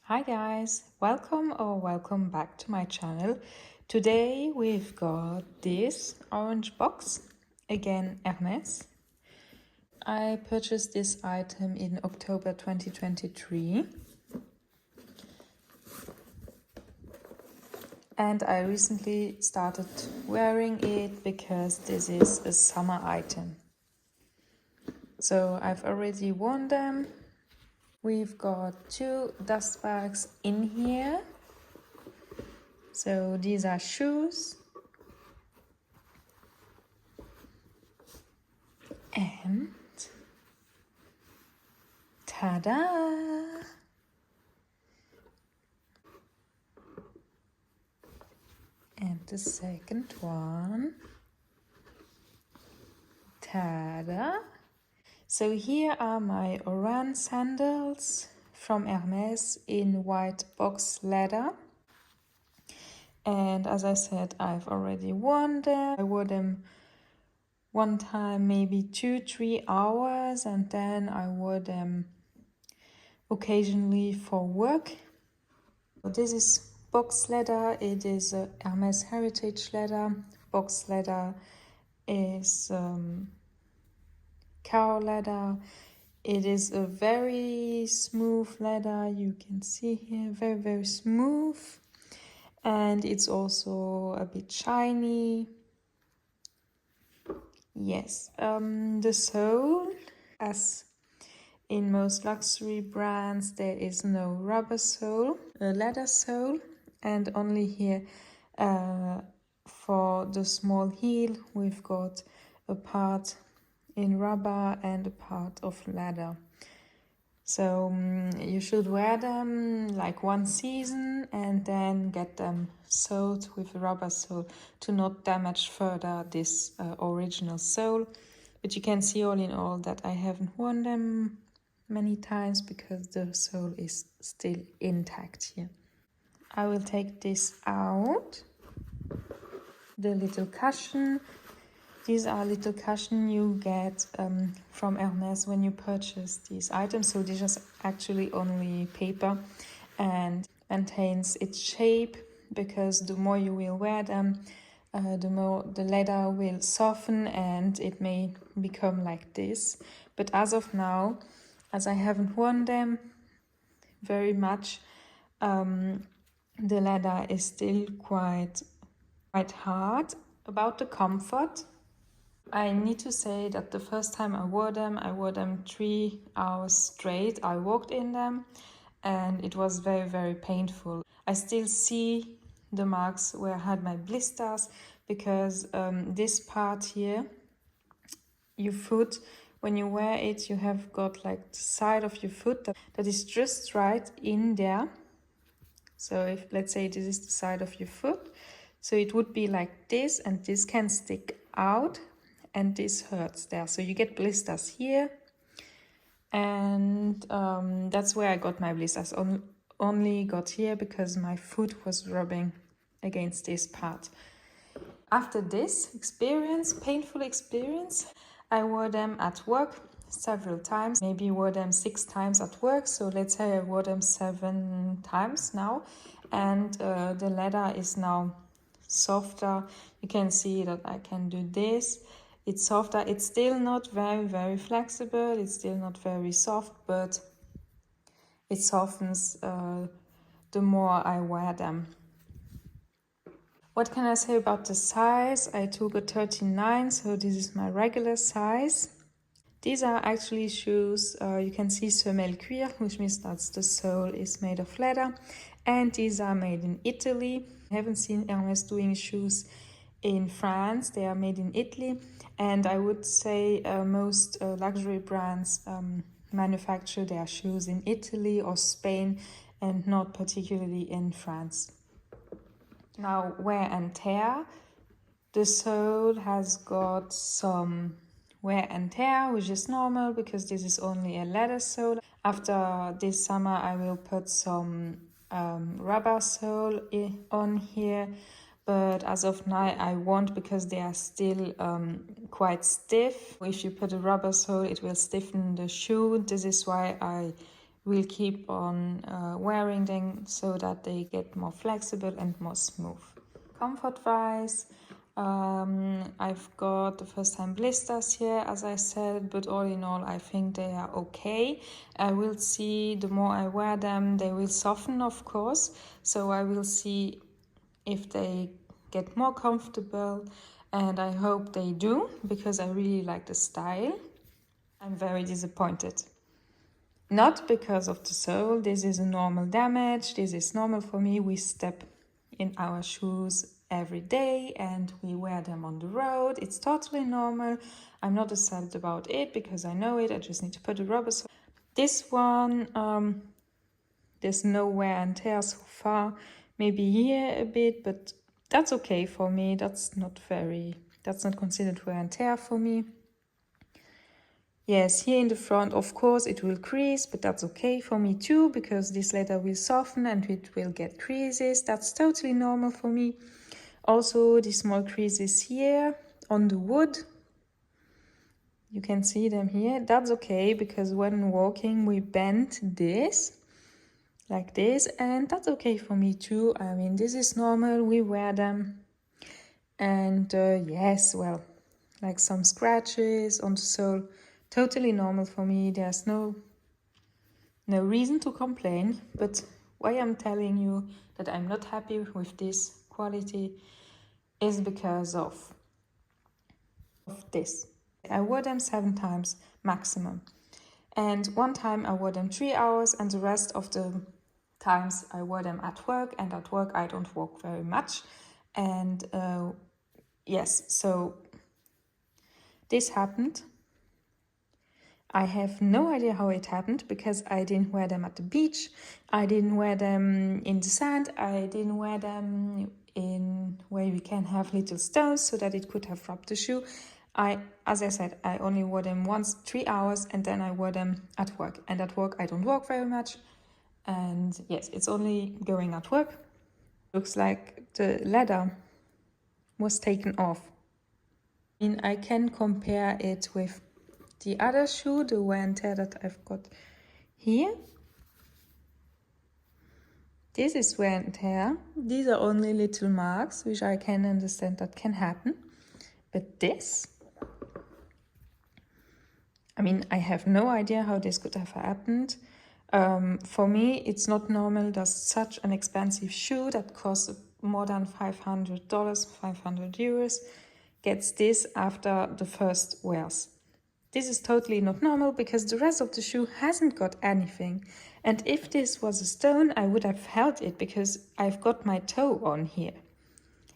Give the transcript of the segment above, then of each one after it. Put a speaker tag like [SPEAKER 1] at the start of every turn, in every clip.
[SPEAKER 1] Hi guys, welcome back to my channel. Today we've got this orange box, again Hermes. I purchased this item in October 2023 and I recently started wearing it because this is a summer item. So I've already worn them. We've got two dust bags in here. So these are shoes. And ta-da! And the second one. Ta-da! So here are my Oran sandals from Hermes in white box leather. And as I said, I've already worn them. I wore them one time, maybe 2-3 hours, and then I wore them occasionally for work. This is box leather. It is a Hermes heritage leather. Box leather is cow leather. It is a very smooth leather. You can see here, very smooth, and it's also a bit shiny. Yes, the sole, as in most luxury brands, there is no rubber sole, a leather sole, and only here for the small heel we've got a part in rubber and a part of leather. So you should wear them like one season and then get them soled with a rubber sole to not damage further this original sole. But you can see all in all that I haven't worn them many times because the sole is still intact here. I will take this out, the little cushion. These are little cushion you get from Hermes when you purchase these items. So this is actually only paper and maintains its shape, because the more you will wear them, the more the leather will soften and it may become like this. But as of now, as I haven't worn them very much, the leather is still quite hard. About the comfort, I need to say that the first time I wore them 3 hours straight. I walked in them and it was very painful. I still see the marks where I had my blisters, because this part here, your foot, when you wear it, you have got like the side of your foot that is just right in there. So if, let's say, this is the side of your foot, so it would be like this, and this can stick out and this hurts there. So you get blisters here, and that's where I got my blisters. Only got here because my foot was rubbing against this part. After this experience, painful experience, I wore them at work several times. Maybe wore them 6 times at work. So let's say I wore them 7 times now, and the leather is now softer. You can see that I can do this. It's softer. It's still not very flexible. It's still not very soft, but it softens the more I wear them. What can I say about the size? I took a 39, so this is my regular size. These are actually shoes, you can see semelle cuir, which means that the sole is made of leather, and these are made in Italy. I haven't seen Hermes doing shoes in France. They are made in Italy, and I would say most luxury brands manufacture their shoes in Italy or Spain, and not particularly in France. Now, wear and tear. The sole has got some wear and tear, which is normal because this is only a leather sole. After this summer, I will put some rubber sole on here, but as of now I won't, because they are still quite stiff. If you put a rubber sole, it will stiffen the shoe. This is why I will keep on wearing them so that they get more flexible and more smooth. Comfort wise, I've got the first time blisters here, as I said, but all in all I think they are okay. I will see, the more I wear them they will soften, of course, so I will see if they get more comfortable, and I hope they do, because I really like the style. I'm very disappointed. Not because of the sole, this is a normal damage, this is normal for me. We step in our shoes every day and we wear them on the road. It's totally normal. I'm not upset about it because I know it. I just need to put a rubber sole. This one, there's no wear and tear so far. Maybe here a bit, but that's okay for me. That's not considered wear and tear for me. Yes, here in the front, of course, it will crease, but that's okay for me too, because this leather will soften and it will get creases. That's totally normal for me. Also, the small creases here on the wood, you can see them here. That's okay, because when walking, we bend this, like this, and that's okay for me too. I mean, this is normal, we wear them. And yes, well, like some scratches on the sole, totally normal for me. There's no reason to complain, but why I'm telling you that I'm not happy with this quality is because of this. I wore them 7 times maximum, and one time I wore them 3 hours, and the rest of the times I wore them at work, and at work I don't walk very much. And yes, so this happened. I have no idea how it happened, because I didn't wear them at the beach, I didn't wear them in the sand, I didn't wear them in where you can have little stones so that it could have rubbed the shoe. As I said, I only wore them once, 3 hours, and then I wore them at work. And at work I don't walk very much, and yes, it's only going at work. Looks like the leather was taken off. I can compare it with the other shoe, the wear and tear that I've got here. This is wear and tear. These are only little marks, which I can understand that can happen. But this, I mean, I have no idea how this could have happened. For me, it's not normal that such an expensive shoe that costs more than $500, 500 euros, gets this after the first wears. This is totally not normal, because the rest of the shoe hasn't got anything. And if this was a stone, I would have held it, because I've got my toe on here.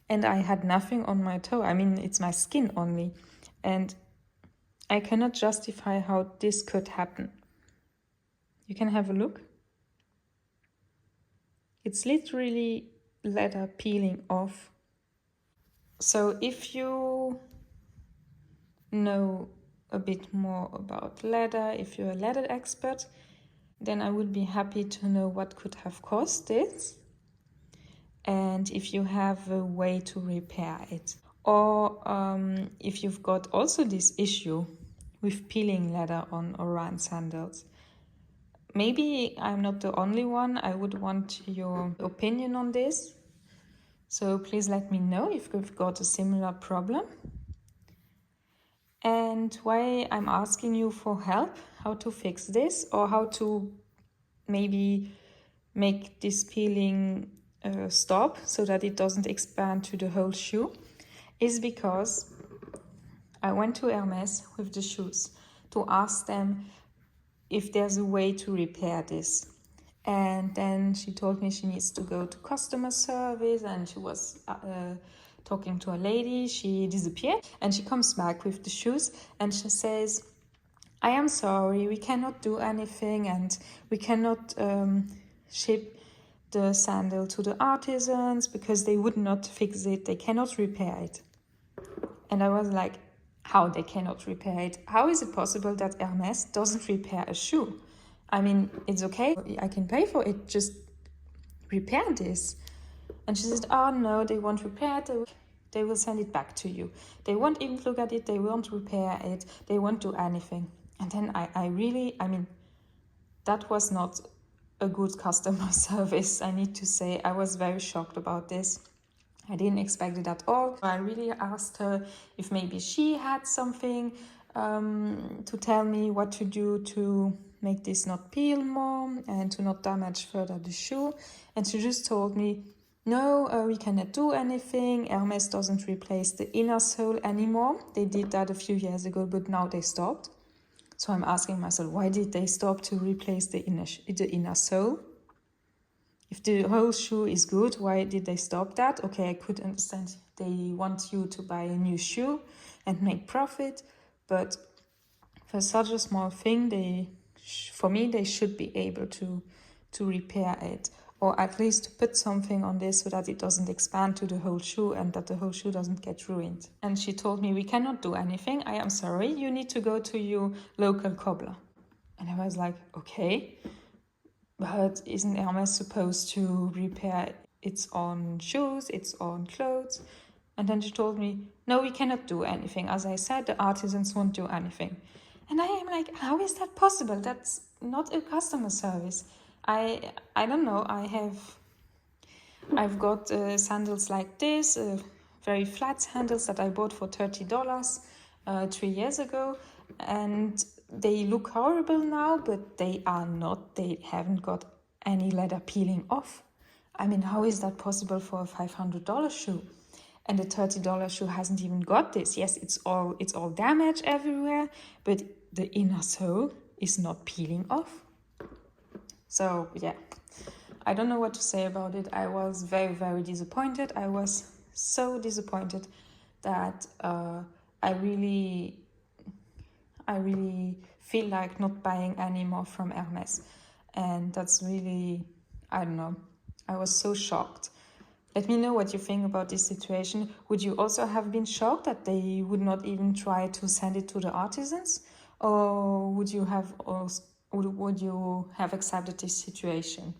[SPEAKER 1] And I had nothing on my toe. I mean, it's my skin only. And I cannot justify how this could happen. You can have a look. It's literally leather peeling off. So if you know a bit more about leather, if you're a leather expert, then I would be happy to know what could have caused this, and if you have a way to repair it, or if you've got also this issue with peeling leather on Oran sandals. Maybe I'm not the only one. I would want your opinion on this, so please let me know if you've got a similar problem. And why I'm asking you for help, how to fix this, or how to maybe make this peeling stop so that it doesn't expand to the whole shoe, is because I went to Hermes with the shoes to ask them if there's a way to repair this. And then she told me she needs to go to customer service, and she was talking to a lady. She disappeared, and she comes back with the shoes, and she says, I am sorry, we cannot do anything, and we cannot ship the sandal to the artisans because they would not fix it, they cannot repair it. And I was like, how they cannot repair it? How is it possible that Hermes doesn't repair a shoe? I mean, it's okay, I can pay for it, just repair this. And she said, oh no, they won't repair it, they will send it back to you. They won't even look at it, they won't repair it, they won't do anything. And then I mean, that was not a good customer service, I need to say. I was very shocked about this. I didn't expect it at all. I really asked her if maybe she had something to tell me what to do to make this not peel more and to not damage further the shoe. And she just told me, no, we cannot do anything. Hermes doesn't replace the inner sole anymore. They did that a few years ago, but now they stopped. So I'm asking myself, why did they stop to replace the inner sole? If the whole shoe is good, why did they stop that? Okay, I could understand they want you to buy a new shoe and make profit, but for such a small thing, for me, they should be able to repair it, or at least put something on this so that it doesn't expand to the whole shoe and that the whole shoe doesn't get ruined. And she told me, we cannot do anything. I am sorry, you need to go to your local cobbler. And I was like, okay. But isn't Hermes supposed to repair its own shoes, its own clothes? And then she told me, no, we cannot do anything. As I said, the artisans won't do anything. And I am like, how is that possible? That's not a customer service. I don't know. I've got sandals like this, very flat sandals that I bought for $30 3 years ago. And they look horrible now, but they are not. They haven't got any leather peeling off. I mean, how is that possible for a $500 shoe? And the $30 shoe hasn't even got this. Yes, it's all damaged everywhere, but the inner sole is not peeling off. So yeah, I don't know what to say about it. I was very, very disappointed. I was so disappointed that I really feel like not buying any more from Hermes. And that's really, I don't know, I was so shocked. Let me know what you think about this situation. Would you also have been shocked that they would not even try to send it to the artisans? Or would you have accepted this situation?